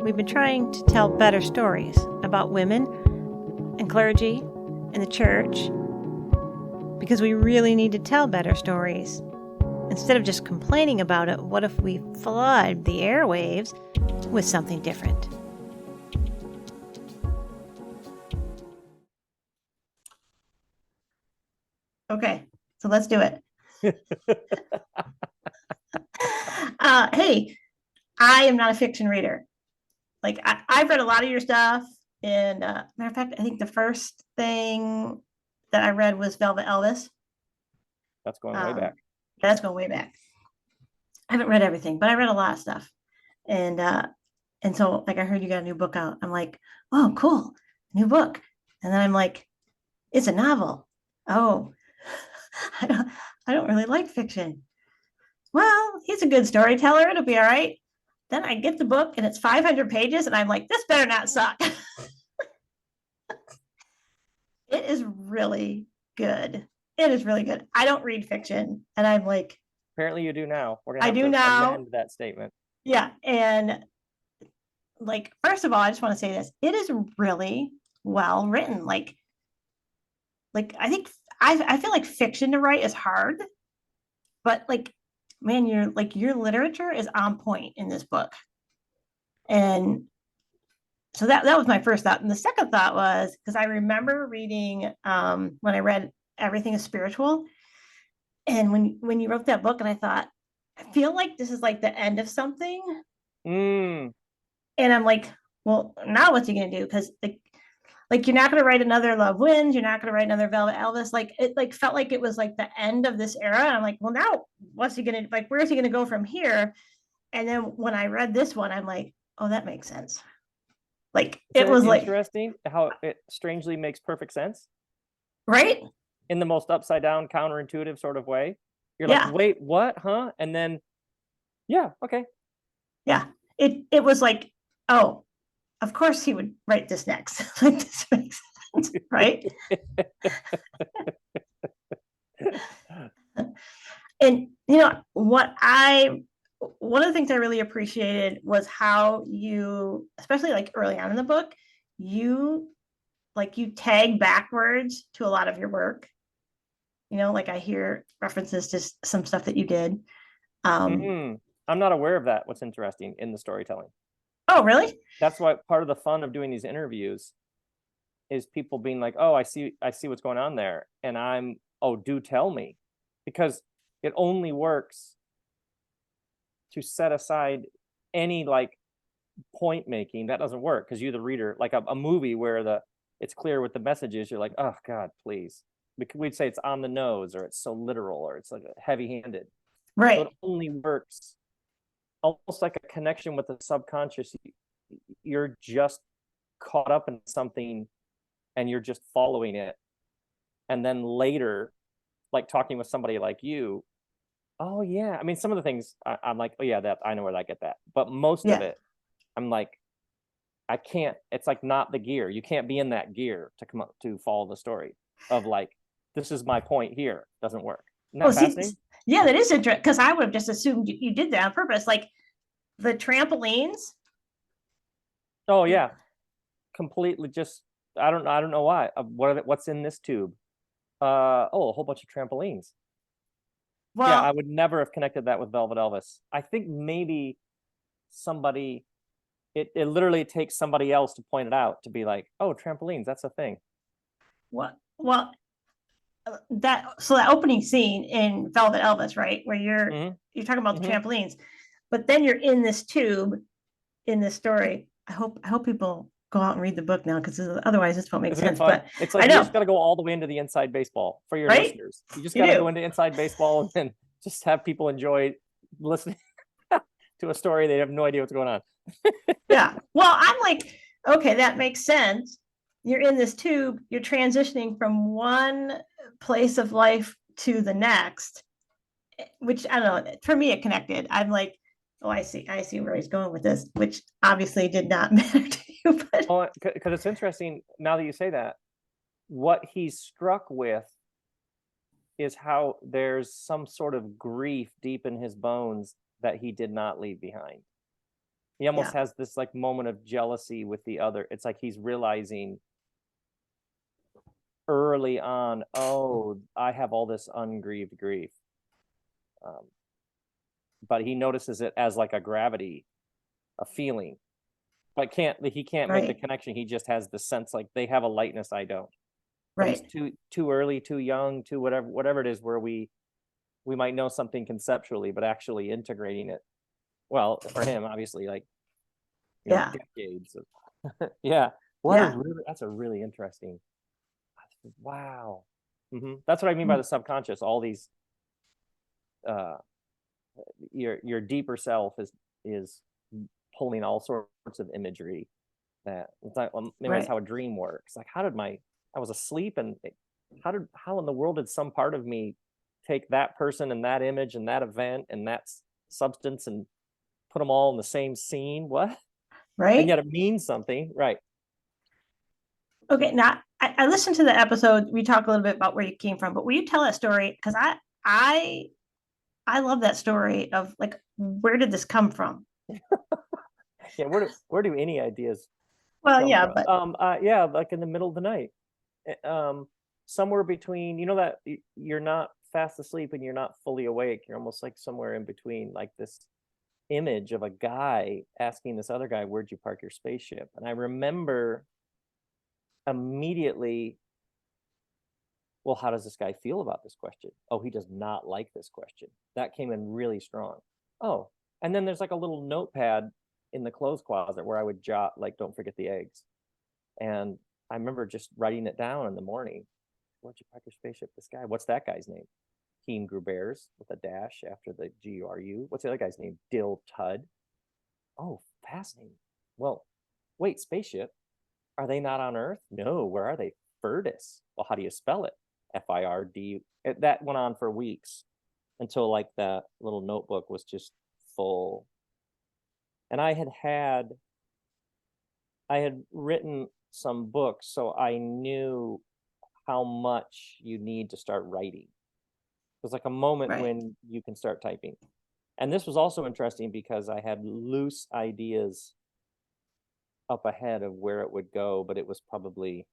we've been trying to tell better stories about women and clergy and the church because we really need to tell better stories. Instead of just complaining about it, what if we flood the airwaves with something different? Okay, so let's do it. Hey, I am not a fiction reader. Like I've read a lot of your stuff, and matter of fact, I think the first thing that I read was Velvet Elvis. That's going way back. That's going way back. I haven't read everything, but I read a lot of stuff, and so like I heard you got a new book out. I'm like, oh, cool, new book, and then I'm like, it's a novel. Oh, I don't, I don't really like fiction. Well, he's a good storyteller. It'll be all right. Then I get the book and it's 500 pages, and I'm like, this better not suck. It is really good. It is really good. I don't read fiction, and I'm like, apparently you do now. We're gonna I have do to now. amend that statement. Yeah, and like, first of all, I just want to say this: it is really well written. Like I think I feel like fiction to write is hard, but like, man, your literature is on point in this book, and so that was my first thought. And the second thought was because I remember reading when I read Everything is Spiritual, and when you wrote that book, and I thought, I feel like this is like the end of something. Mm. And I'm like, well, now what's he gonna do? Because like you're not gonna write another Love Wins, you're not gonna write another Velvet Elvis. Like it like felt like it was like the end of this era. And I'm like, well, now what's he gonna like? Where's he gonna go from here? And then when I read this one, I'm like, oh, that makes sense. Like it Isn't was it like, interesting how it strangely makes perfect sense right? in the most upside down, counterintuitive sort of way. You're Yeah, like, wait, what? Huh? And then, yeah, okay. yeah. It was like, oh, of course he would write this next. Like this makes sense, right? And you know what I one of the things I really appreciated was how you, especially like early on in the book, you you tag backwards to a lot of your work. You know, like I hear references to some stuff that you did. I'm not aware of that. What's interesting in the storytelling. Oh, really? That's why part of the fun of doing these interviews is people being like, oh, I see what's going on there. And oh, do tell me. Because it only works to set aside any like point making. That doesn't work because you're the reader. Like a movie where it's clear what the message is, you're like, oh God, please. We'd say it's on the nose, or it's so literal, or it's like heavy-handed. Right. So it only works almost like a connection with the subconscious. You're just caught up in something and you're just following it. And then later, like talking with somebody like you, oh yeah. I mean, some of the things I'm like, oh yeah, that I know where I get that. But most of it, I'm like, I can't, it's like not the gear. You can't be in that gear to come up to follow the story of like, this is my point here. Doesn't work. Isn't that fascinating? Yeah, that is interesting because I would have just assumed you did that on purpose. Like the trampolines. Oh yeah, completely. Just I don't know why. What's in this tube? Oh, a whole bunch of trampolines. Well, yeah, I would never have connected that with Velvet Elvis. I think maybe somebody, it literally takes somebody else to point it out, to be like, oh, trampolines, that's a thing. Well, that opening scene in Velvet Elvis, right, where you're talking about the trampolines, but then you're in this tube in this story. I hope people go out and read the book now, because otherwise this won't make sense. But it's like, you just got to go all the way into the Inside Baseball for your listeners. You just got to go into Inside Baseball and then just have people enjoy listening to a story. They have no idea what's going on. Yeah. Well, I'm like, okay, that makes sense. You're in this tube, you're transitioning from one place of life to the next, which I don't know, for me it connected. I'm like, oh, I see where he's going with this, which obviously did not matter to you. But because it's interesting now that you say that, what he's struck with is how there's some sort of grief deep in his bones that he did not leave behind. He almost has this like moment of jealousy with the other. It's like he's realizing early on, oh, I have all this ungrieved grief. But he notices it as like a gravity, a feeling. But he can't make the connection. He just has the sense like they have a lightness I don't. But Right. it's too early, too young, too whatever it is, where we might know something conceptually, but actually integrating it. Well, for him, obviously, like decades of that's a really interesting. Wow. That's what I mean by the subconscious. All these your deeper self is pulling all sorts of imagery that it's like, well, maybe that's how a dream works. Like, I was asleep, and how in the world did some part of me take that person and that image and that event and that substance and put them all in the same scene? What? Right. And yet it means something. Right. Okay. Now I listened to the episode. We talk a little bit about where you came from, but will you tell that story? Because I love that story of like, where did this come from? Yeah. Where do any ideas? Well, yeah, from? But yeah, like in the middle of the night, somewhere between, that you're not fast asleep and you're not fully awake. You're almost like somewhere in between, like this image of a guy asking this other guy, "Where'd you park your spaceship?" And I remember immediately, well, how does this guy feel about this question? Oh, he does not like this question. That came in really strong. Oh, and then there's like a little notepad in the clothes closet where I would jot, like, "Don't forget the eggs." And I remember just writing it down in the morning. "Where'd you park your spaceship?" This guy. What's that guy's name? Keen Grubers with a dash after the GRU. What's the other guy's name? Dill Tud. Oh, fascinating. Well, wait, spaceship. Are they not on Earth? No. Where are they? Firdus. Well, how do you spell it? Fird. That went on for weeks until like that little notebook was just full. And I had written some books, so I knew how much you need to start writing. There's like a moment when you can start typing. And this was also interesting because I had loose ideas up ahead of where it would go, but it was probably,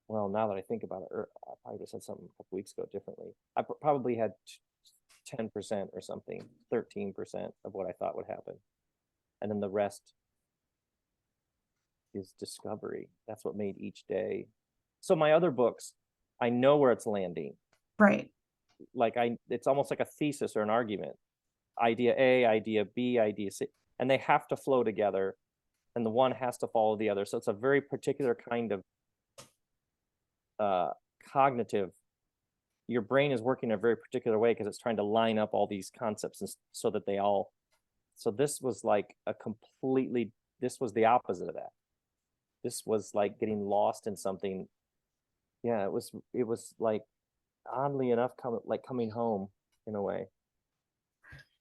well, now that I think about it, I probably just said something a couple weeks ago differently. I probably had 10% or something, 13% of what I thought would happen. And then the rest is discovery. That's what made each day. So my other books, I know where it's landing. Right. Like it's almost like a thesis or an argument. Idea A, idea B, idea C, and they have to flow together, and the one has to follow the other. So it's a very particular kind of cognitive. Your brain is working in a very particular way because it's trying to line up all these concepts so that they all. So this was like this was the opposite of that. This was like getting lost in something. Yeah, it was like, oddly enough, coming home in a way.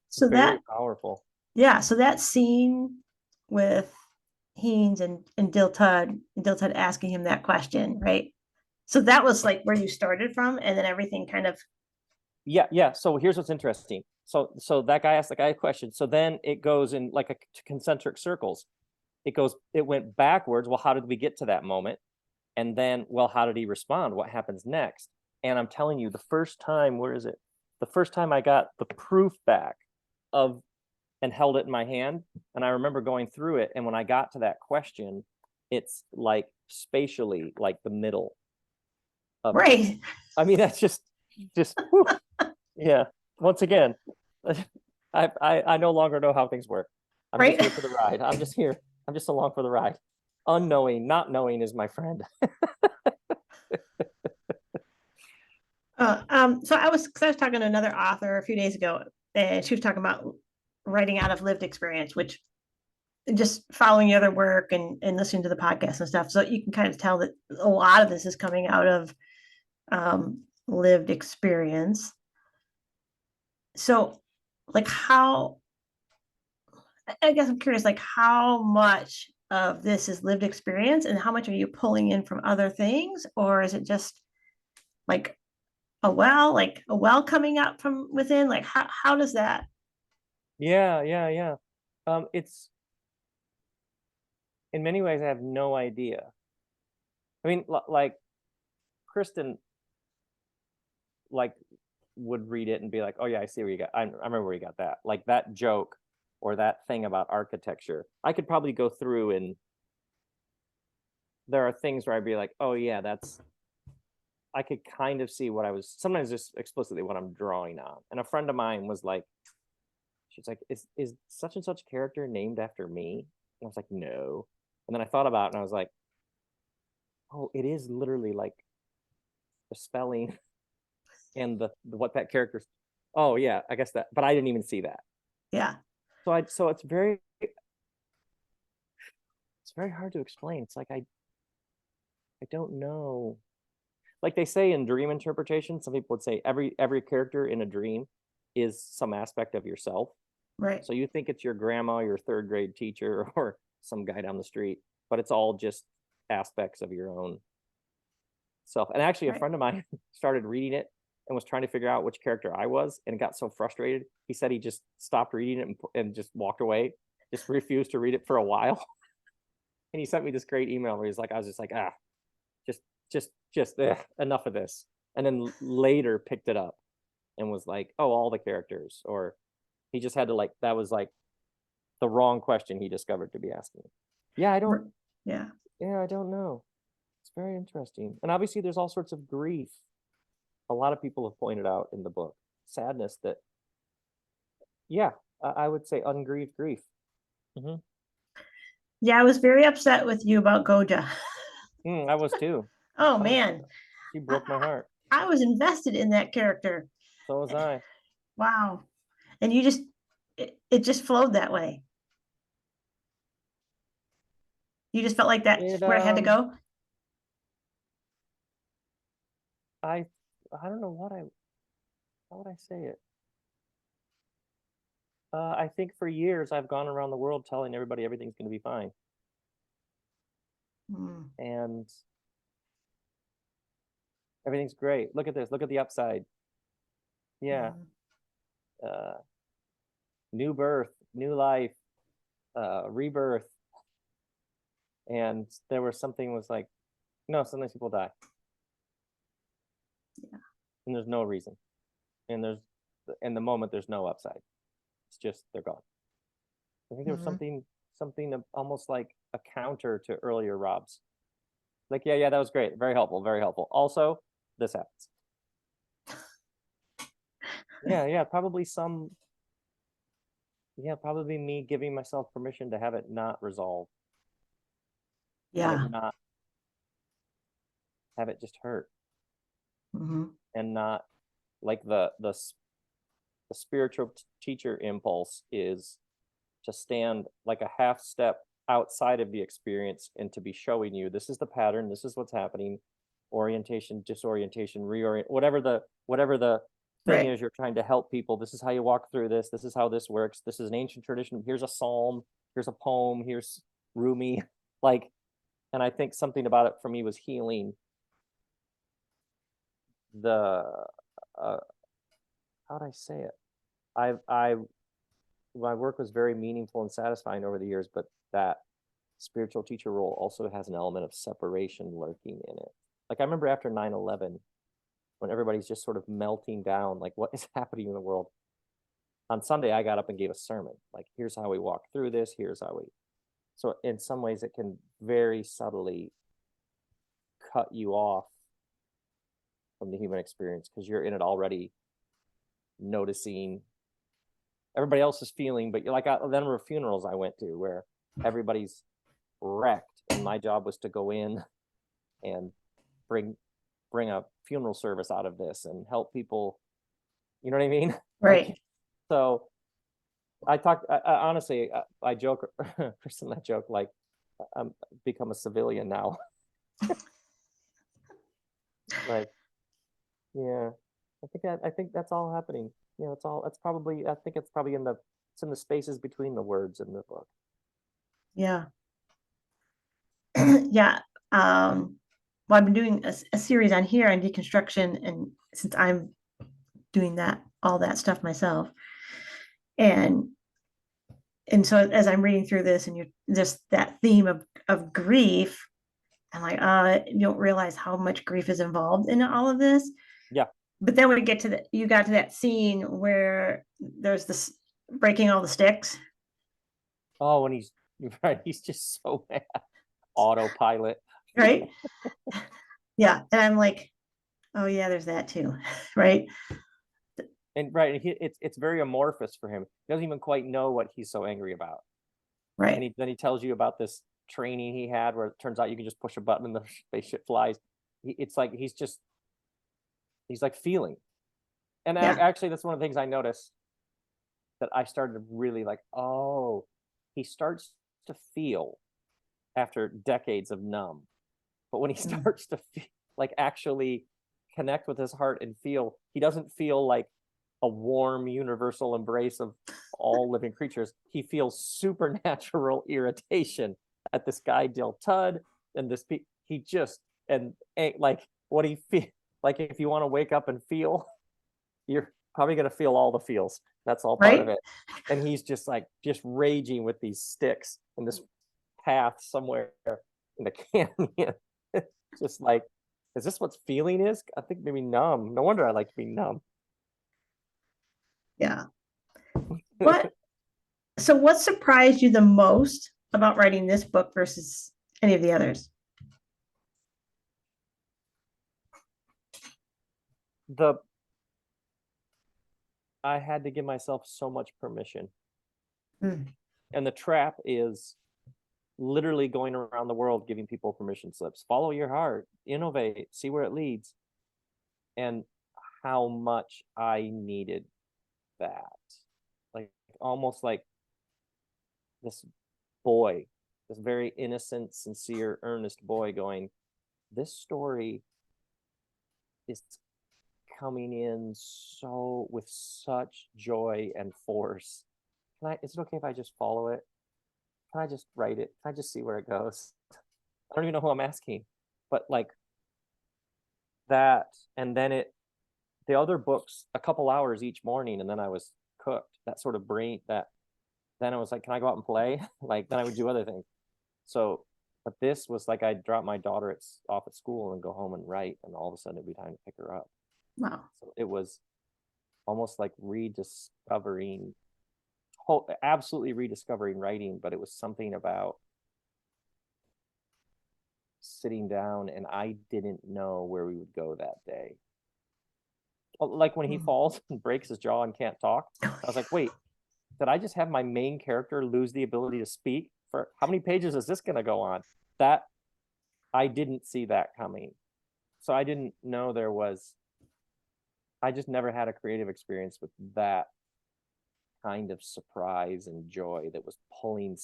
So very powerful. Yeah. So that scene with Haynes and Dill Tud asking him that question, right? So that was like where you started from, and then everything kind of. Yeah. So here's what's interesting. So that guy asked the guy a question. So then it goes in like a concentric circles. It went backwards. Well, how did we get to that moment? And then, well, how did he respond? What happens next? And I'm telling you, the first time, where is it? The first time I got the proof back and held it in my hand, and I remember going through it, and when I got to that question, it's like spatially like the middle of right. I mean, that's just whew. Yeah. Once again, I no longer know how things work. I'm just here for the ride. I'm just along for the ride. Unknowing, not knowing is my friend. So I was talking to another author a few days ago, and she was talking about writing out of lived experience, which just following the other work and listening to the podcast and stuff. So you can kind of tell that a lot of this is coming out of lived experience. So like I guess I'm curious, like how much of this is lived experience and how much are you pulling in from other things? Or is it just like a well coming up from within? Like how does that? Yeah. It's in many ways I have no idea. I mean, like Kristen, like would read it and be like, "Oh yeah, I see where you got. I remember where you got that." Like that joke or that thing about architecture. I could probably go through and there are things where I'd be like, "Oh yeah, that's." I could kind of see what I was sometimes just explicitly what I'm drawing on. And a friend of mine was like, she's like, is such and such character named after me? And I was like, no. And then I thought about it and I was like, oh, it is literally like the spelling and the what that character's. Oh yeah, I guess that, but I didn't even see that. Yeah. So it's very hard to explain. It's like I don't know. Like they say in dream interpretation, some people would say every character in a dream is some aspect of yourself. Right. So you think it's your grandma, your third grade teacher, or some guy down the street, but it's all just aspects of your own self. And actually, a Right. friend of mine started reading it and was trying to figure out which character I was, and got so frustrated. He said he just stopped reading it and just walked away, just refused to read it for a while. And he sent me this great email where he's like, I was just like, just enough of this. And then later picked it up and was like, oh, all the characters, or he just had to like, that was like the wrong question he discovered to be asking. Yeah, I don't know. It's very interesting. And obviously there's all sorts of grief. A lot of people have pointed out in the book, sadness that, yeah, I would say ungrieved grief. Mm-hmm. Yeah, I was very upset with you about Goja. I was too. Oh man. She broke my heart. I was invested in that character. So was I. Wow. And you just, it just flowed that way. You just felt like that's where it had to go. I don't know how would I say it? I think for years I've gone around the world telling everybody everything's going to be fine. And everything's great. Look at this. Look at the upside. Yeah. New birth, new life, rebirth. And there was something was like, no, sometimes people die. Yeah. And there's no reason. And there's in the moment there's no upside. It's just they're gone. I think there was something almost like a counter to earlier Rob's. Like, yeah, that was great. Very helpful, very helpful. Also, this happens. Yeah, probably probably me giving myself permission to have it not resolve. Yeah. Not have it just hurt. And not like the spiritual teacher impulse is to stand like a half step outside of the experience and to be showing you this is the pattern, this is what's happening, orientation, disorientation, reorient, whatever the thing is you're trying to help people. This is how you walk through this. This is how this works. This is an ancient tradition. Here's a psalm. Here's a poem. Here's Rumi. Like, and I think something about it for me was healing the how'd I say it? My work was very meaningful and satisfying over the years, but that spiritual teacher role also has an element of separation lurking in it. Like I remember after 9/11, when everybody's just sort of melting down, like what is happening in the world? On Sunday, I got up and gave a sermon. Like, here's how we walk through this. Here's how we. So in some ways, it can very subtly cut you off from the human experience because you're in it already, noticing everybody else is feeling, but you're like the number of funerals I went to where everybody's wrecked, and my job was to go in and bring a funeral service out of this and help people. You know what I mean? Right. Like, so I honestly, I joke, Kristen, I joke like I'm become a civilian now. Like, yeah, I think that's all happening. You know, I think it's probably in the spaces between the words in the book. Yeah. Yeah. Well, I've been doing a series on here on deconstruction, and since I'm doing all that stuff myself, and and so as I'm reading through this, and you're just that theme of grief, I'm like, you don't realize how much grief is involved in all of this. Yeah. But then when we get to you got to that scene where there's this breaking all the sticks. Oh, and you're right, he's just so mad. Autopilot. Right. Yeah. And I'm like, oh yeah, there's that too. Right. And right, it's very amorphous for him. He doesn't even quite know what he's so angry about. Right. And then he tells you about this training he had where it turns out you can just push a button and the spaceship flies. It's like he's like feeling. And Yeah. actually, that's one of the things I noticed that I started to really like, oh, he starts to feel after decades of numb. But when he starts to feel, like actually connect with his heart and feel, he doesn't feel like a warm universal embrace of all living creatures. He feels supernatural irritation at this guy Del Tud and this he just and like what he feel like. If you want to wake up and feel, you're probably going to feel all the feels. That's all part Right. of it. And he's just like just raging with these sticks in this path somewhere in the canyon. Just like, is this what feeling is? I think maybe numb. No wonder I like to be numb. Yeah. So what surprised you the most about writing this book versus any of the others? I had to give myself so much permission. Mm. And the trap is literally going around the world giving people permission slips. Follow your heart, innovate, see where it leads. And how much I needed that. Like almost like this boy, this very innocent, sincere, earnest boy going, this story is coming in so with such joy and force. Is it okay if I just follow it? Can I just write it? Can I just see where it goes? I don't even know who I'm asking, but like that. And then the other books, a couple hours each morning, and then I was cooked. That sort of brain that. Then I was like, can I go out and play? Like then I would do other things. So, but this was like I'd drop my daughter off at school and go home and write, and all of a sudden it'd be time to pick her up. Wow. So it was almost like rediscovering, absolutely rediscovering writing, but it was something about sitting down and I didn't know where we would go that day. Like when he falls and breaks his jaw and can't talk, I was like, wait, did I just have my main character lose the ability to speak? For how many pages is this going to go on? That I didn't see that coming. So I didn't know I just never had a creative experience with that kind of surprise and joy that was pulling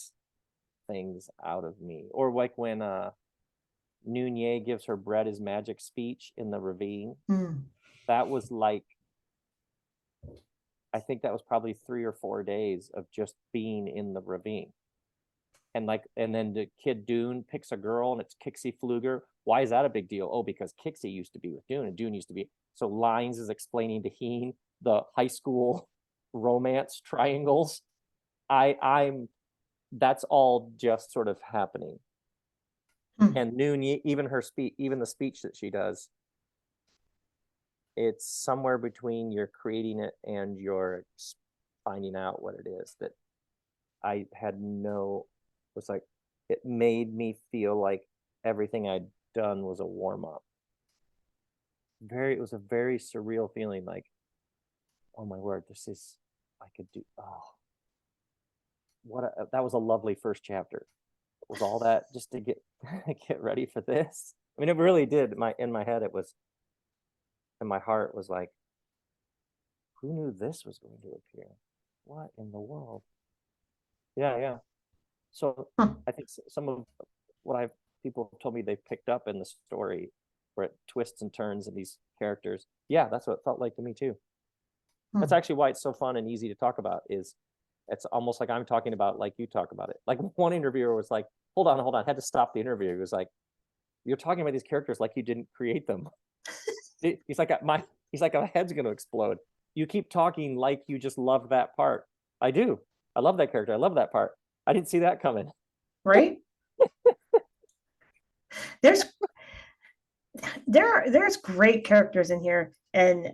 things out of me. Or like when Nunez gives her bread as magic speech in the ravine. That was like, I think that was probably 3 or 4 days of just being in the ravine. And then the kid Dune picks a girl and it's Kixie Pfluger. Why is that a big deal? Oh, because Kixie used to be with Dune and Dune used to be. So Lines is explaining to Heen the high school romance triangles. That's all just sort of happening. And Nunez, even the speech that she does, it's somewhere between you're creating it and you're finding out what it is that I had was like, it made me feel like everything I'd done was a warm-up. It was a very surreal feeling, like, oh my word, I could do, that was a lovely first chapter. It was all that just to get ready for this. I mean, it really did. In my head, it was, and my heart was like, who knew this was going to appear? What in the world? Yeah. So I think some of what people have told me they picked up in the story, where it twists and turns in these characters. Yeah, that's what it felt like to me too. That's actually why it's so fun and easy to talk about. It's almost like I'm talking about like you talk about it. Like one interviewer was like, hold on, I had to stop the interview. He was like, you're talking about these characters like you didn't create them. He's like, my head's going to explode. You keep talking like you just love that part. I do. I love that character. I love that part. I didn't see that coming. Right? There's there's great characters in here, and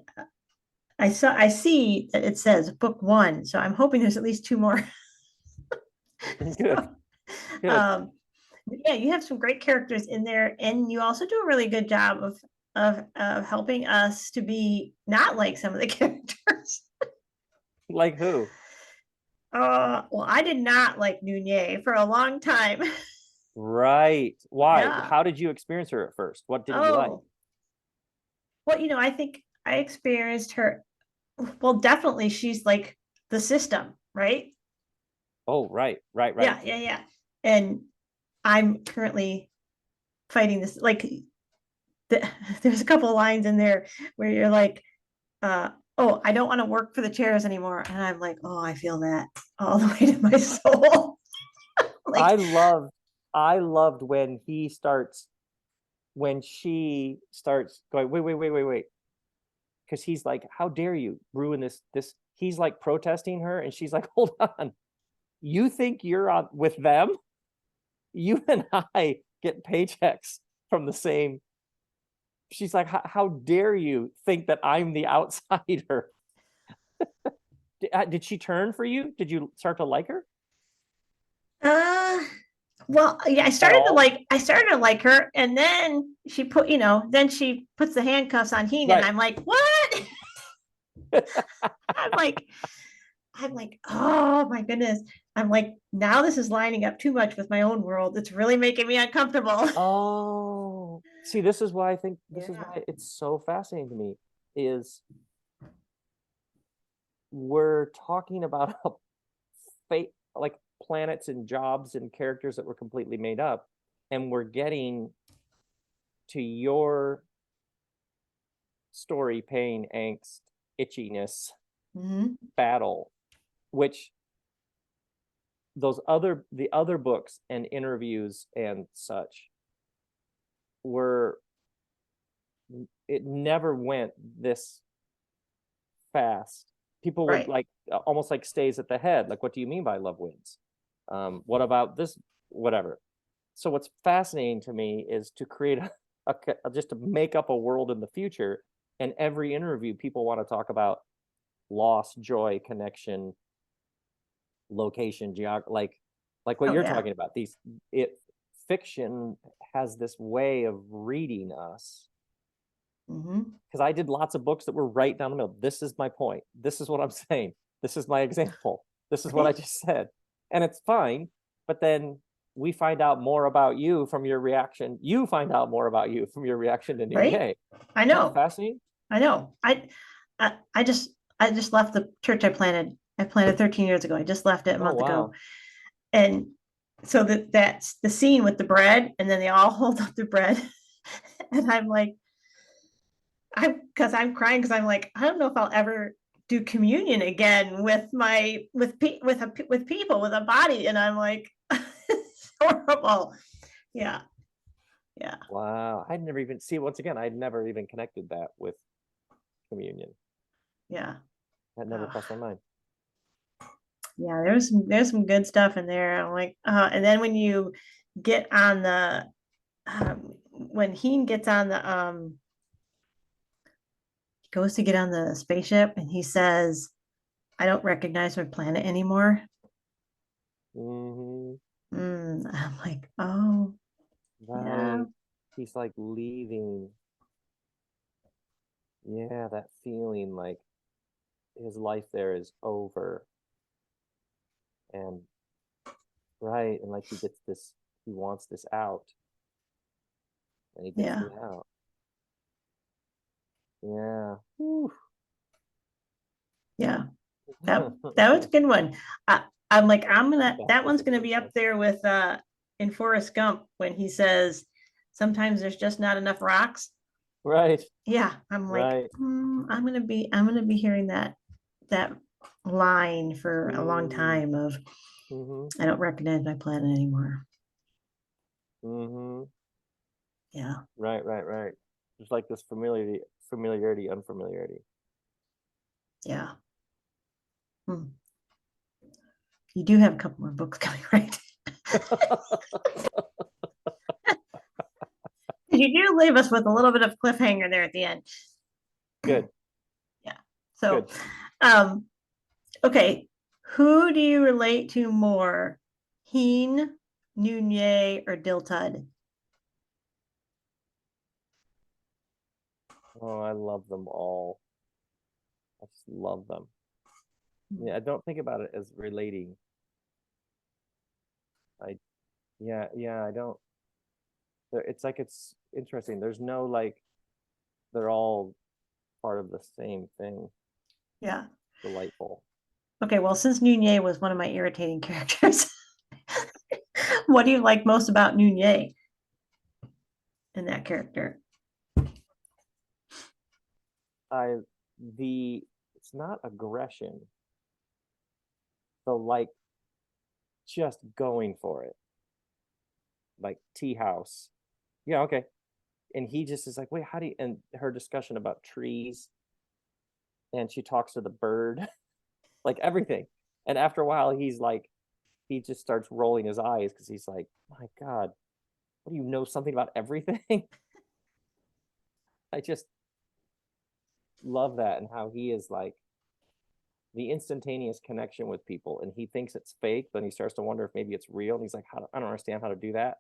I see that it says book 1, so I'm hoping there's at least 2 more. Good. Good. Yeah, you have some great characters in there, and you also do a really good job of helping us to be not like some of the characters. Like who? Well, I did not like Nunez for a long time. Right. Why? Yeah. How did you experience her at first? What didn't you like? Well, I think I experienced her. Well, definitely she's like the system, right? Oh, right. Yeah. And I'm currently fighting this. Like, there's a couple of lines in there where you're like, oh, I don't want to work for the chairs anymore. And I'm like, oh, I feel that all the way to my soul. Like, I loved when she starts going, wait. Because he's like, how dare you ruin this? He's like protesting her, and she's like, hold on. You think you're on with them? You and I get paychecks from the same. She's like, how dare you think that I'm the outsider? Did she turn for you? Did you start to like her? Well, yeah, I started to like her, and then she then she puts the handcuffs on Heenan. Right. I'm like, what? I'm like, oh my goodness. I'm like, now this is lining up too much with my own world. It's really making me uncomfortable. Oh, see, this is why I think this is Yeah. why it's so fascinating to me, is we're talking about a fate, like planets and jobs and characters that were completely made up, and we're getting to your story, pain, angst, itchiness, battle, which the other books and interviews and such it never went this fast. People would like almost like stays at the head. Like, what do you mean by love wins? What about this? Whatever. So what's fascinating to me is to create just to make up a world in the future. And every interview, people want to talk about loss, joy, connection, location, like what you're talking about. Fiction has this way of reading us. Because I did lots of books that were right down the middle. This is my point. This is what I'm saying. This is my example. This is what I just said. And it's fine. But then we find out more about you from your reaction. You find out more about you from your reaction to Nunez. Right? I know. That's fascinating. I know. I just left the church I planted 13 years ago. I just left it a month ago. And so that's the scene with the bread, and then they all hold up the bread. And I'm like, I'm crying because I'm like, I don't know if I'll ever do communion again with people with a body, and I'm like, it's horrible. Yeah. Wow, I'd never even I'd never even connected that with communion. Yeah, that never crossed my mind. Yeah, there's some good stuff in there. I'm like, and then when you get on the when he gets on the goes to get on the spaceship, and he says, I don't recognize my planet anymore. I'm like, oh, right. Yeah. He's like leaving. Yeah, that feeling like his life there is over. And right, and like he wants this out. And he gets it out. Yeah. Whew. Yeah. That was a good one. I'm like, that one's gonna be up there with in Forrest Gump when he says, sometimes there's just not enough rocks. Right. Yeah. I'm like, I'm gonna be hearing that line for a long time of I don't recognize my planet anymore. Yeah. Right. There's like this familiarity, unfamiliarity. Yeah. You do have a couple more books coming, right? You do leave us with a little bit of cliffhanger there at the end. Good. Yeah. So, Good. um, okay. Who do you relate to more, Heen, Noonye, or Diltud? Oh, I love them all. I just love them. Yeah, I don't think about it as relating. I yeah, I don't. It's like it's interesting. There's no like they're all part of the same thing. Yeah. Delightful. Okay. Well, since Noonye was one of my irritating characters, what do you like most about Noonye in that character? I the it's not aggression. The like just going for it. Like tea house. Yeah, okay. And he just is like, wait, how do you and her discussion about trees and she talks to the bird, like everything. And after a while, he's like, he just starts rolling his eyes because he's like, my God, what do you know something about everything? I just love that and how he is like the instantaneous connection with people and he thinks it's fake, but he starts to wonder if maybe it's real. And he's like, I don't understand how to do that.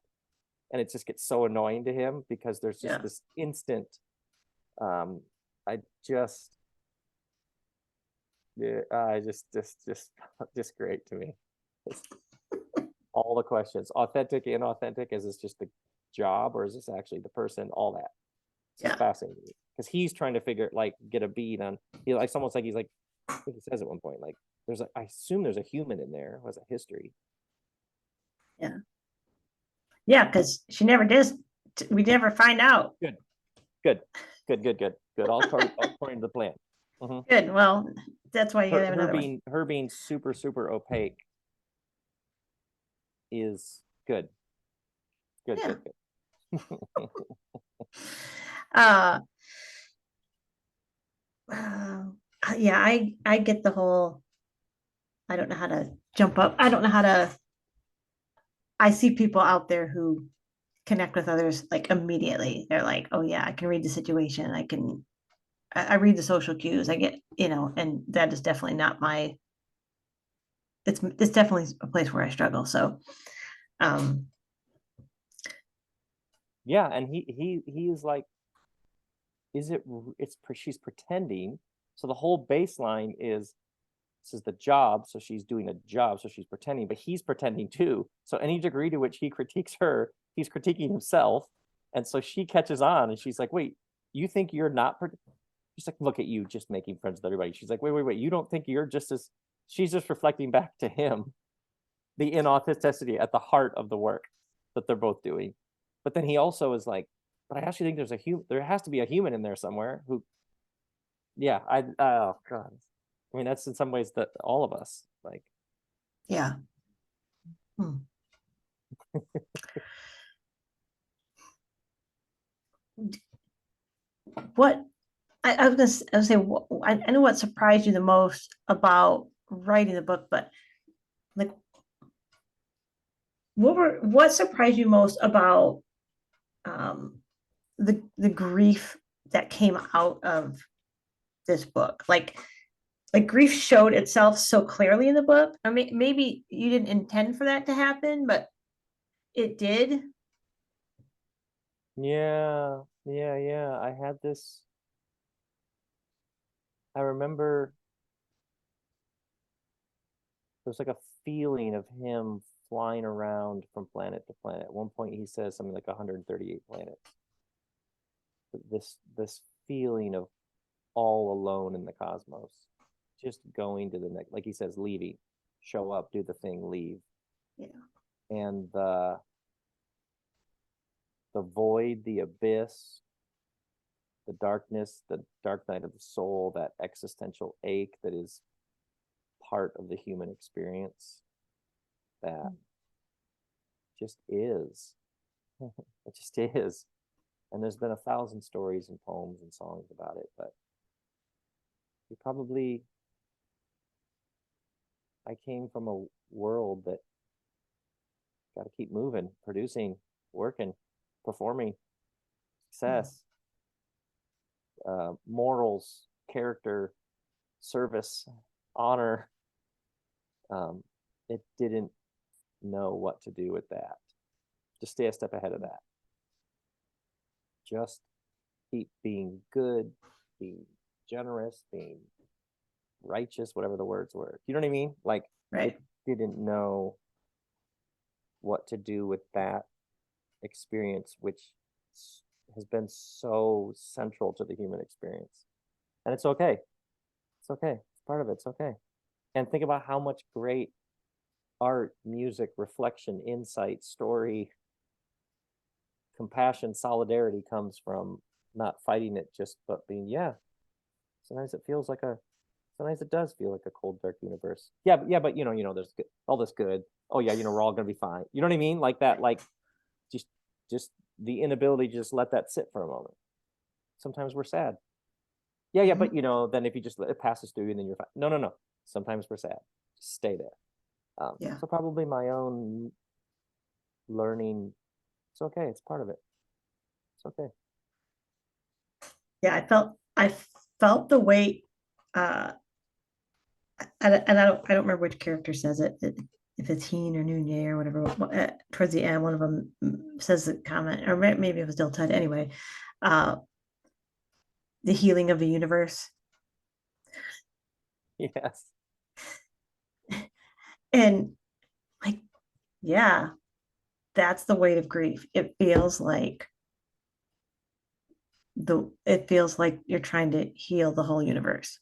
And it just gets so annoying to him because there's just Yeah. this instant um I just yeah, I just great to me. Just all the questions, authentic, inauthentic. Is this just the job, or is this actually the person? All that. It's just Yeah. fascinating because he's trying to figure like get a beat on. He like almost like he's like I think he says at one point like there's a I assume there's a human in there who has a history. Yeah. Yeah. Because she never does. We never find out. Good, good, good. All according to the plan. Mhm. Good. Well, that's why you gotta have Her another one. being super opaque is good. Good, Yeah. good. Uh, uh, yeah, I get the whole. I don't know how to jump up. I don't know how to. I see people out there who connect with others like immediately. They're like, oh yeah, I can read the situation. I can. I read the social cues. I get, and that is definitely not my. It's definitely a place where I struggle. So, um, Yeah, and he is like, is it? It's she's pretending. So the whole baseline is this is the job, so she's doing a job, so she's pretending, but he's pretending too. So any degree to which he critiques her, he's critiquing himself, and so she catches on, and she's like, "Wait, you think you're not?" She's like, "Look at you, just making friends with everybody." She's like, "Wait, you don't think you're just as?" She's just reflecting back to him the inauthenticity at the heart of the work that they're both doing. But then he also is like, but I actually think there's a human. There has to be a human in there somewhere who, yeah, I oh god, I mean that's in some ways that all of us like. yeah. Hmm. What I was gonna say, I know what surprised you the most about writing the book, but like, what surprised you most about um, the grief that came out of this book? Like grief showed itself so clearly in the book. I mean, maybe you didn't intend for that to happen, but it did. Yeah. I had this. I remember there's like a feeling of him flying around from planet to planet. At one point, he says something like 138 planets. This feeling of all alone in the cosmos, just going to the next, like he says, leaving, show up, do the thing, leave, Yeah. and the void, the abyss, the darkness, the dark night of the soul, that existential ache that is part of the human experience that just is. It just is. And there's been 1,000 stories and poems and songs about it, but you probably I came from a world that got to keep moving, producing, working, performing, success, morals, character, service, honor. It didn't know what to do with that. Just stay a step ahead of that. Just keep being good, being generous, being righteous, whatever the words were. You know what I mean? Like, Right. it didn't know what to do with that experience, which has been so central to the human experience. And it's okay. It's okay. It's part of it. It's okay. And think about how much great art, music, reflection, insight, story, compassion, solidarity comes from not fighting it, just but being, yeah. Sometimes it feels like sometimes it does feel like a cold, dark universe. Yeah, but there's all this good. Oh yeah, we're all gonna be fine. You know what I mean? Like that, like just the inability to just let that sit for a moment. Sometimes we're sad. Yeah, but then if you just let it passes through and then you're fine. No. Sometimes we're sad. Just stay there. Yeah. So probably my own learning. It's okay. It's part of it. It's okay. Yeah, I felt the weight, and I don't remember which character says it, if it's Heen or Noonye or whatever. Towards the end, one of them says the comment, or maybe it was Diltud. Anyway, the healing of the universe, Yes. and like, yeah, that's the weight of grief. It feels like you're trying to heal the whole universe.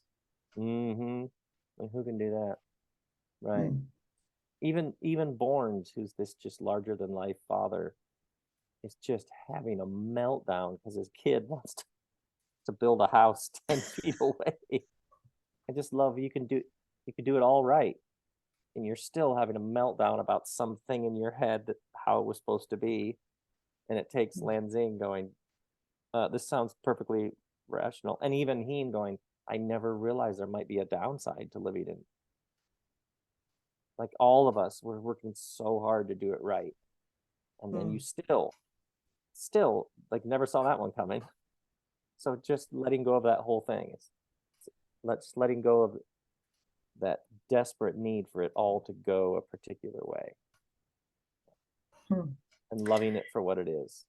Mm-hmm. And who can do that? Right. Mm. Even Bournes, who's this just larger than life father, is just having a meltdown because his kid wants to build a house 10 feet away. I just love you can do it all right, and you're still having a meltdown about something in your head that how it was supposed to be, and it takes Lanzing going, this sounds perfectly rational, and even him going, I never realized there might be a downside to living in. Like all of us, we're working so hard to do it right, and then you still like never saw that one coming. So just letting go of that whole thing is letting go of that desperate need for it all to go a particular way and loving it for what it is.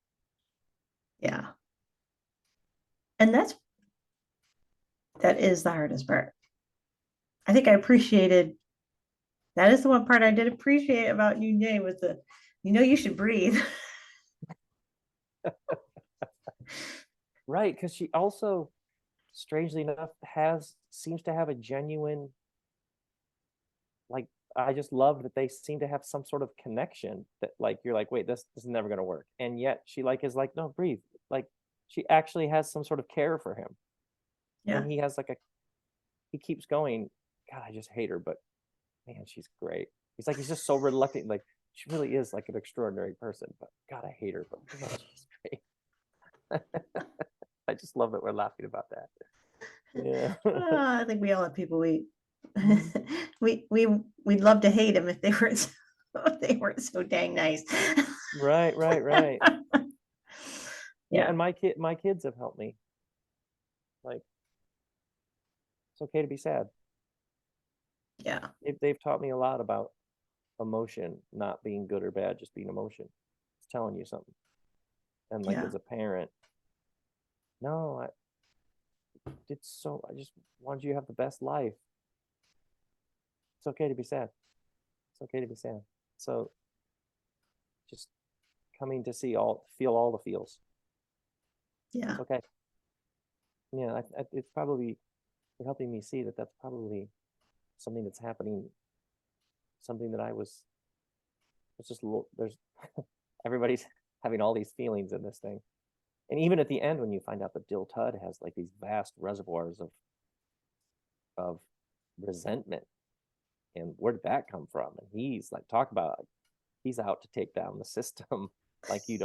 Yeah. And that is the hardest part. I think I appreciated, that is the one part I did appreciate about Noonye was you should breathe. Right, because she also, strangely enough, seems to have a genuine, like, I just love that they seem to have some sort of connection that like you're like, wait, this is never gonna work. And yet she like is like, no, breathe. Like she actually has some sort of care for him. Yeah. And he has he keeps going, God, I just hate her, but man, she's great. He's just so reluctant, like she really is like an extraordinary person, but God, I hate her, but man, she's great. I just love that we're laughing about that. Yeah. I think we all have people we'd love to hate them if they weren't so dang nice. Right. Yeah. And my kids have helped me. Like, it's okay to be sad. Yeah. They've taught me a lot about emotion not being good or bad, just being emotion. It's telling you something. And like as a parent, no, I just wanted you to have the best life. It's okay to be sad. It's okay to be sad. So just coming to feel all the feels. Yeah. It's okay. Yeah, it's probably helping me see that that's probably something that's happening, something that it's just there's everybody's having all these feelings in this thing. And even at the end, when you find out that Dill Tud has like these vast reservoirs of resentment, and where did that come from? And he's like, talk about, he's out to take down the system. Like he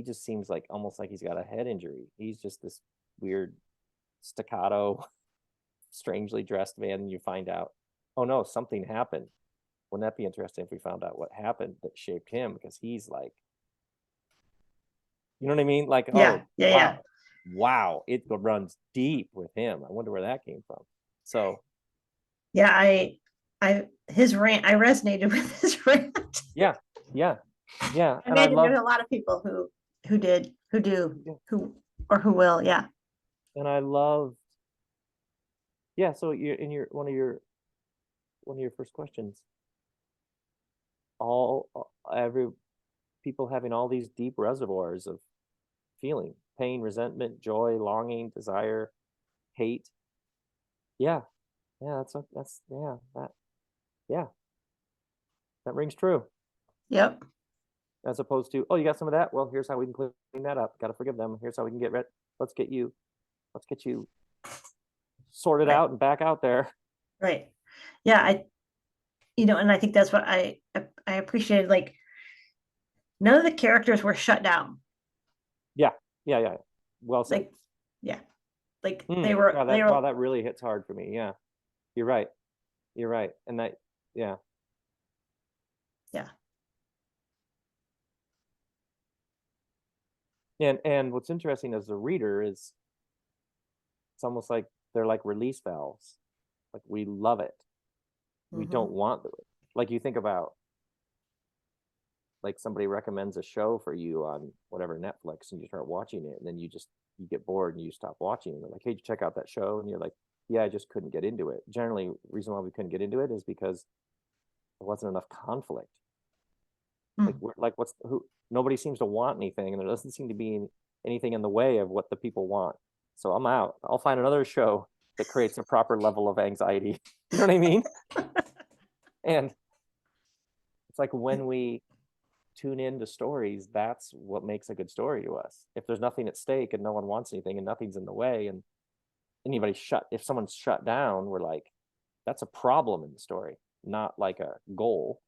just seems like almost like he's got a head injury. He's just this weird staccato, strangely dressed man. And you find out, oh no, something happened. Wouldn't that be interesting if we found out what happened that shaped him? Because he's like, you know what I mean? Like, Yeah, oh, yeah, wow, yeah. wow, it runs deep with him. I wonder where that came from. So Yeah, his rant, I resonated with his rant. yeah, yeah, yeah. I And I imagine love, there's a lot of people who did, who do, yeah, who or who will. Yeah. and I love, yeah. So you're in one of your first questions, all every people having all these deep reservoirs of feeling, pain, resentment, joy, longing, desire, hate. Yeah, yeah, that's yeah, yeah, that rings true. Yep. As opposed to, oh, you got some of that? Well, here's how we can clean that up. Got to forgive them. Here's how we can get rid. Let's get you, let's get you sorted Right. out and back out there. Right. Yeah. And I think that's what I appreciated. Like, none of the characters were shut down. Yeah, yeah, yeah. Well said. Like, yeah. Like Wow, they were, that really hits hard for me. Yeah, you're right. You're right. And that, yeah. yeah. And what's interesting as a reader is it's almost like they're like release valves. Like we love it. We don't Mhm. want it. Like you think about like somebody recommends a show for you on whatever Netflix and you start watching it and then you get bored and you stop watching and they're like, hey, did you check out that show? And you're like, yeah, I just couldn't get into it. Generally, reason why we couldn't get into it is because there wasn't enough conflict. Like Mm. we're like what's who nobody seems to want anything and there doesn't seem to be anything in the way of what the people want. So I'm out. I'll find another show that creates a proper level of anxiety. You know what I mean? And it's like when we tune into stories, that's what makes a good story to us. If there's nothing at stake and no one wants anything and nothing's in the way and if someone's shut down, we're like, that's a problem in the story, not like a goal.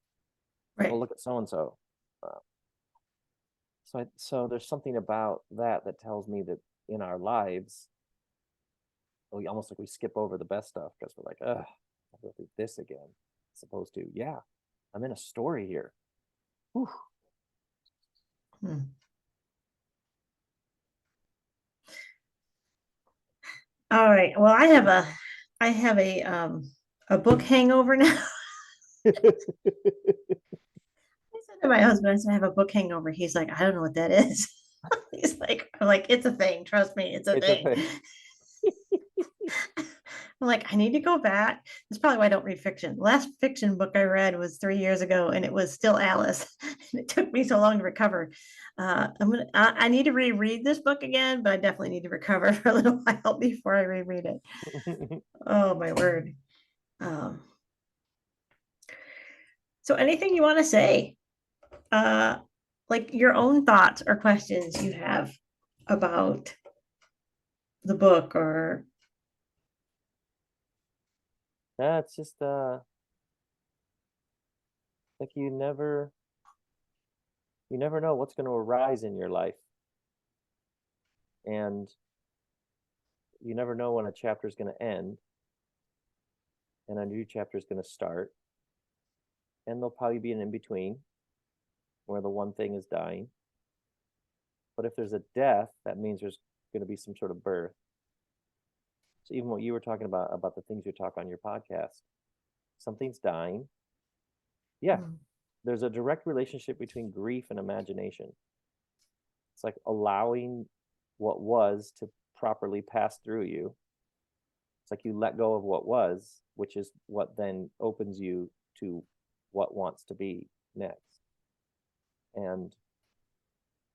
Right. Well, look at so and so. So there's something about that that tells me that in our lives, we almost like we skip over the best stuff because we're like, ugh, I'll go through this again. As opposed to, yeah, I'm in a story here. Whew. Mm. All right. Well, I have a book hangover now. I said to my husband, I said, I have a book hangover. He's like, I don't know what that is. He's like, I'm like, it's a thing. Trust me, it's a It's a thing. thing. I'm like, I need to go back. That's probably why I don't read fiction. The last fiction book I read was 3 years ago, and it was still Alice. And it took me so long to recover. I need to reread this book again, but I definitely need to recover for a little while before I reread it. Oh my word. Um, so anything you want to say? Like your own thoughts or questions you have about the book or That's just like you never know what's going to arise in your life. And you never know when a chapter is going to end and a new chapter is going to start. And there'll probably be an in between where the one thing is dying. But if there's a death, that means there's going to be some sort of birth. So even what you were talking about the things you talk on your podcast, something's dying. Yeah, there's a direct relationship between grief and imagination. It's like allowing what was to properly pass through you. It's like you let go of what was, which is what then opens you to what wants to be next. And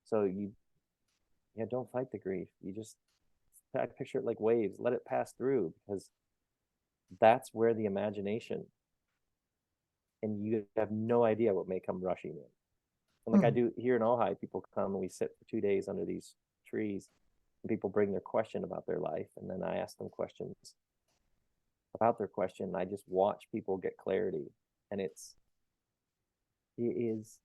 so yeah, don't fight the grief. I picture it like waves, let it pass through because that's where the imagination and you have no idea what may come rushing in. And like I do here in Ojai, people come and we sit for 2 days under these trees and people bring their question about their life. And then I ask them questions about their question. And I just watch people get clarity. And it is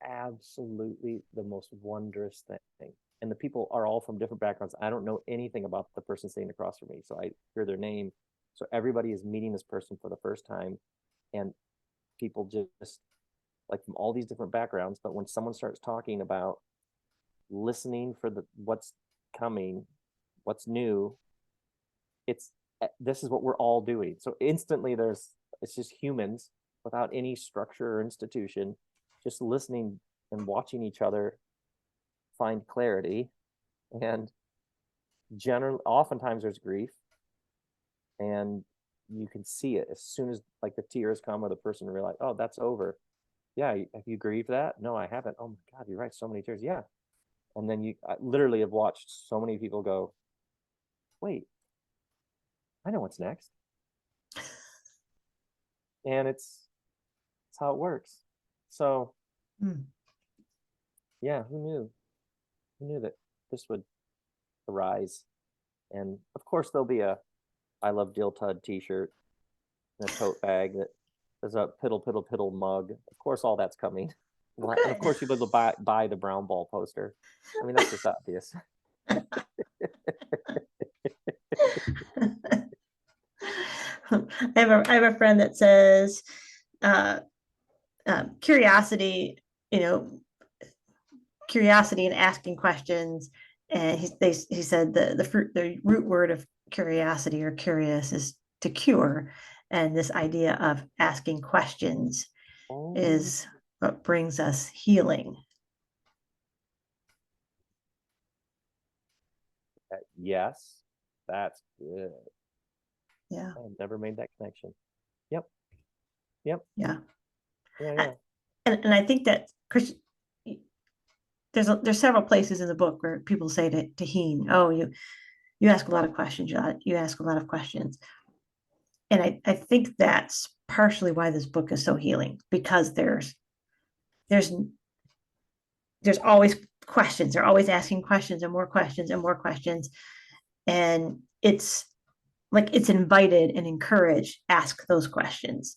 absolutely the most wondrous thing. And the people are all from different backgrounds. I don't know anything about the person sitting across from me. So I hear their name, So everybody is meeting this person for the first time, and people just like from all these different backgrounds. But when someone starts talking about listening for what's coming, what's new, this is what we're all doing. So instantly it's just humans without any structure or institution, just listening and watching each other find clarity. And generally, oftentimes there's grief, and you can see it as soon as like the tears come, or the person realize, oh, that's over. Yeah, have you grieved that? No, I haven't. Oh my God, you're right, so many tears. Yeah. And then I literally have watched so many people go, wait, I know what's next. And it's how it works. So yeah, who knew that this would arise? And of course there'll be a I love Dill Tud t-shirt and a tote bag that there's a piddle piddle piddle mug. Of course all that's coming. Okay. And of course you'll be able to buy the brown ball poster. I mean, that's just obvious. I have a friend that says curiosity, curiosity and asking questions. And he said the root word of curiosity or curious is to cure. And this idea of asking questions is what brings us healing. Yes, that's good. Yeah. I've never made that connection. Yep. Yeah. And I think that Chris, there's several places in the book where people say to Heen, oh, you ask a lot of questions, you ask a lot of questions. And I think that's partially why this book is so healing, because there's always questions. They're always asking questions and more questions and more questions. And it's like it's invited and encouraged, ask those questions,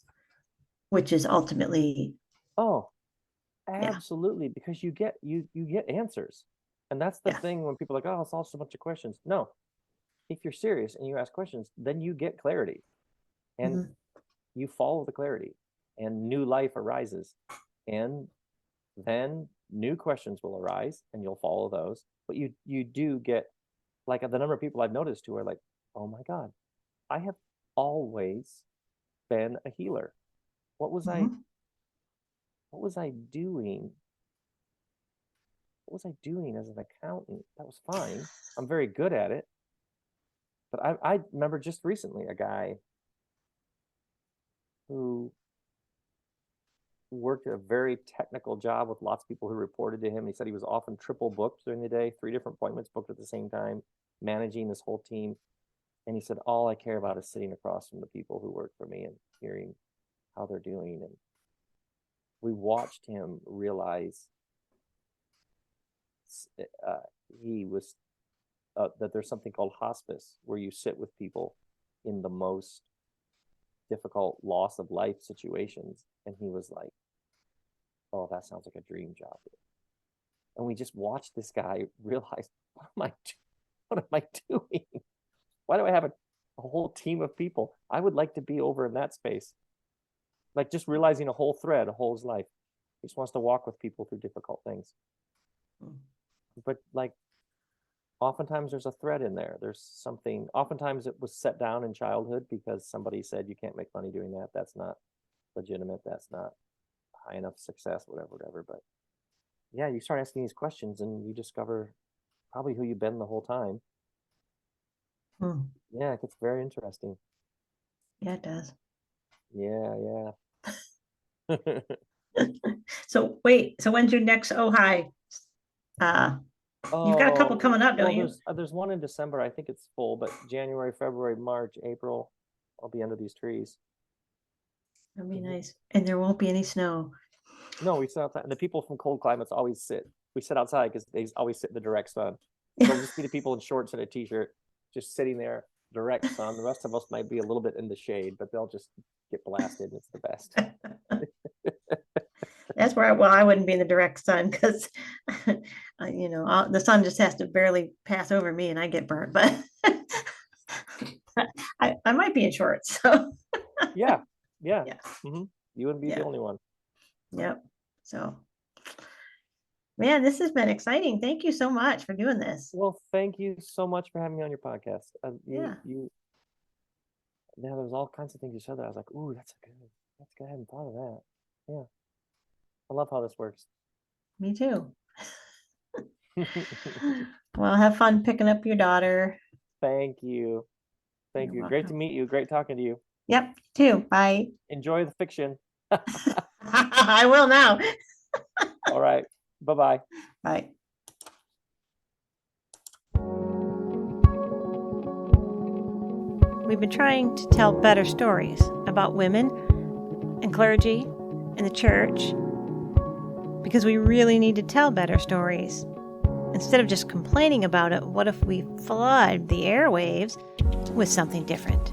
which is ultimately absolutely, because you get answers. And that's the thing when people are like, oh, it's all just a bunch of questions. No, if you're serious and you ask questions, then you get clarity, and you follow the clarity, and new life arises, and then new questions will arise, and you'll follow those. But you do get, like, the number of people I've noticed who are like, oh my God, I have always been a healer. What was I doing? What was I doing as an accountant? That was fine. I'm very good at it. But I remember just recently a guy who worked a very technical job with lots of people who reported to him. He said he was often triple booked during the day, 3 different appointments booked at the same time, managing this whole team. And he said, all I care about is sitting across from the people who work for me and hearing how they're doing. And we watched him realize he was that there's something called hospice, where you sit with people in the most difficult loss of life situations. And he was like, oh, that sounds like a dream job. And we just watched this guy realize, what am I doing? Why do I have a whole team of people? I would like to be over in that space. Like, just realizing a whole thread, a whole life. He just wants to walk with people through difficult things. But like, oftentimes there's a thread in there. There's something, oftentimes it was set down in childhood because somebody said, you can't make money doing that. That's not legitimate. That's not high enough success, whatever. But yeah, you start asking these questions and you discover probably who you've been the whole time. Yeah, it gets very interesting. Yeah, it does. Yeah. So when's your next hi? You've got a couple coming up, don't you? There's one in December. I think it's full, but January, February, March, April, I'll be under these trees. That'd be nice. And there won't be any snow. No, we sit outside. And the people from cold climates always sit. We sit outside because they always sit in the direct sun. They'll just be the people in shorts and a t-shirt just sitting there, direct sun. The rest of us might be a little bit in the shade, but they'll just get blasted. It's the best. That's where I wouldn't be in the direct sun, because the sun just has to barely pass over me and I get burnt. But I I might be in shorts. So Yeah. yeah. You wouldn't be the Yeah. only one. Yep. So, man, this has been exciting. Thank you so much for doing this. Well, thank you so much for having me on your podcast. Yeah. There was all kinds of things you said that I was like, ooh, that's good. I hadn't thought of that. Yeah. I love how this works. Me too. Well, have fun picking up your daughter. Thank you. Thank You're you. Great to welcome. meet you. Great talking to you. Yep, too. Bye. Enjoy the fiction. I will now. All right. Bye-bye. Bye. We've been trying to tell better stories about women and clergy and the church because we really need to tell better stories. Instead of just complaining about it, what if we flood the airwaves with something different?